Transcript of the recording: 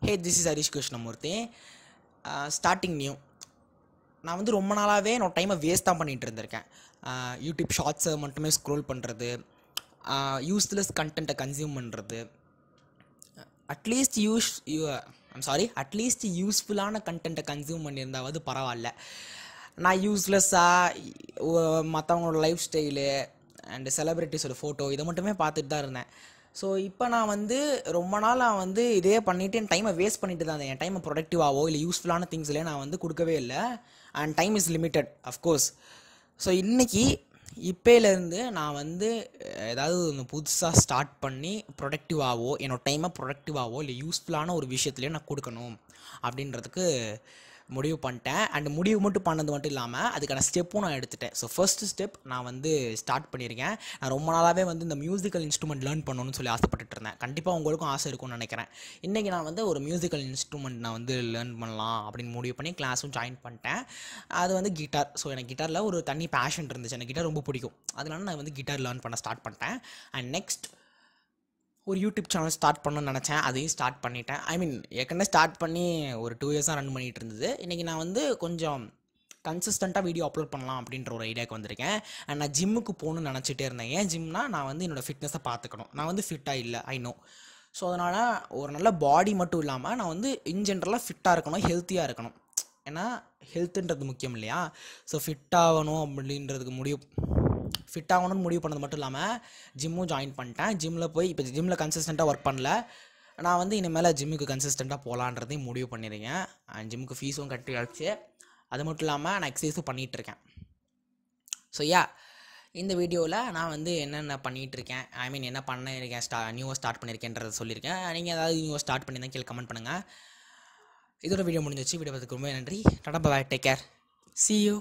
Hey, this is Harish Krishnamurthy. Starting new. நான் வந்து ரொம்ப நாளாகவே என்னோட டைமை வேஸ்ட் தான் பண்ணிகிட்டு இருந்திருக்கேன். யூடியூப் ஷார்ட்ஸை மட்டுமே ஸ்க்ரோல் பண்ணுறது, யூஸ்லெஸ் கண்டென்ட்டை கன்சியூம் பண்ணுறது, அட்லீஸ்ட் யூஸ்ஃபுல்லான கண்டென்ட்டை கன்சியூம் பண்ணியிருந்தாவது பரவாயில்ல. நான் யூஸ்லெஸ்ஸாக மற்றவங்களோட லைஃப் ஸ்டைலு அண்டு செலிப்ரிட்டிஸோட ஃபோட்டோ இதை மட்டுமே பார்த்துட்டு தான் இருந்தேன். ஸோ இப்போ நான் வந்து ரொம்ப நாள் நான் வந்து இதே பண்ணிவிட்டு என் டைமை வேஸ்ட் பண்ணிட்டு தான் இருந்தேன். என் டைமை ப்ரொடக்டிவாகவோ இல்லை யூஸ்ஃபுல்லான திங்ஸ்லேயே நான் வந்து கொடுக்கவே இல்லை. And time is limited of course. So இன்றைக்கி இப்போலேருந்து நான் வந்து ஏதாவது ஒன்று புதுசாக ஸ்டார்ட் பண்ணி ப்ரொடக்டிவாகவோ என்னோடய டைமை ப்ரொடக்டிவாகவோ இல்லை யூஸ்ஃபுல்லான ஒரு விஷயத்துலேயே நான் கொடுக்கணும் அப்படின்றதுக்கு முடிவு பண்ணிட்டேன். அண்ட் முடிவு பண்ணது மட்டும் இல்லாமல் அதுக்கான ஸ்டெப்பும் நான் எடுத்துட்டேன். ஸோ ஃபர்ஸ்ட் ஸ்டெப் நான் வந்து ஸ்டார்ட் பண்ணியிருக்கேன். நான் ரொம்ப நாளாகவே வந்து இந்த மியூசிக்கல் இன்ஸ்ட்ருமெண்ட் லேர்ன் பண்ணணும்னு சொல்லி ஆசைப்பட்டுட்டு இருந்தேன். கண்டிப்பாக உங்களுக்கும் ஆசை இருக்கும்னு நினைக்கிறேன். இன்றைக்கி நான் வந்து ஒரு மியூசிக்கல் இன்ஸ்ட்ருமெண்ட் நான் வந்து லேர்ன் பண்ணலாம் அப்படின்னு முடிவு பண்ணி கிளாஸும் ஜாயின் பண்ணிட்டேன். அது வந்து கிட்டார். ஸோ எனக்கு கிட்டாரில் ஒரு தனி பேஷன் இருந்துச்சு. எனக்கு கிட்டார் ரொம்ப பிடிக்கும். அதனால நான் வந்து கிட்டார் லேர்ன் பண்ண ஸ்டார்ட் பண்ணிட்டேன். அண்ட் நெக்ஸ்ட் ஒரு யூடியூப் சேனல் ஸ்டார்ட் பண்ணணும்னு நினச்சேன். அதையும் ஸ்டார்ட் பண்ணிட்டேன். ஏற்கனவே ஸ்டார்ட் பண்ணி ஒரு 2 இயர்ஸாக ரன் பண்ணிகிட்டு இருந்தது. இன்றைக்கி நான் வந்து கொஞ்சம் கன்சிஸ்டண்ட்டாக வீடியோ அப்லோட் பண்ணலாம் அப்படின்ற ஒரு ஐடியாவுக்கு வந்திருக்கேன். அண்ட் நான் ஜிம்முக்கு போகணுன்னு நினச்சிட்டே இருந்தேன். ஏன் ஜிம்னா நான் வந்து என்னோடய ஃபிட்னஸை பார்த்துக்கணும். நான் வந்து ஃபிட்டாக இல்லை, ஐ நோ. ஸோ அதனால் ஒரு நல்ல பாடி மட்டும் இல்லாமல் நான் வந்து இன் ஜென்ரலாக ஃபிட்டாக இருக்கணும், ஹெல்த்தியாக இருக்கணும். ஏன்னா ஹெல்த்துன்றது முக்கியம் இல்லையா? ஸோ ஃபிட்டாகணும் அப்படின்றதுக்கு ஃபிட்டாகணும்னு முடிவு பண்ணது மட்டும் இல்லாமல் ஜிம்மும் ஜாயின் பண்ணிட்டேன். ஜிம்மில் போய் இப்போ ஜிம்மில் கன்சிஸ்டண்ட்டாக ஒர்க் பண்ணல. நான் வந்து இனிமேல் ஜிம்முக்கு கன்சிஸ்டண்ட்டாக போகலான்றதையும் முடிவு பண்ணியிருக்கேன். அண்ட் ஜிம்முக்கு ஃபீஸும் கட்டியாச்சு. அது மட்டும் இல்லாமல் நான் எக்ஸசைஸும் பண்ணிகிட்ருக்கேன். ஸோ இந்த வீடியோவில் நான் வந்து என்னென்ன பண்ணிகிட்ருக்கேன், என்ன பண்ணியிருக்கேன், நியூவாக ஸ்டார்ட் பண்ணியிருக்கேன்றதை சொல்லியிருக்கேன். நீங்கள் ஏதாவது நியூவாக ஸ்டார்ட் பண்ணியிருந்தா கீழே கமெண்ட் பண்ணுங்கள். இதோட வீடியோ முடிஞ்சிச்சு. வீடியோ பார்த்துக்கு ரொம்ப நன்றி. Tata, bye, take care, see you.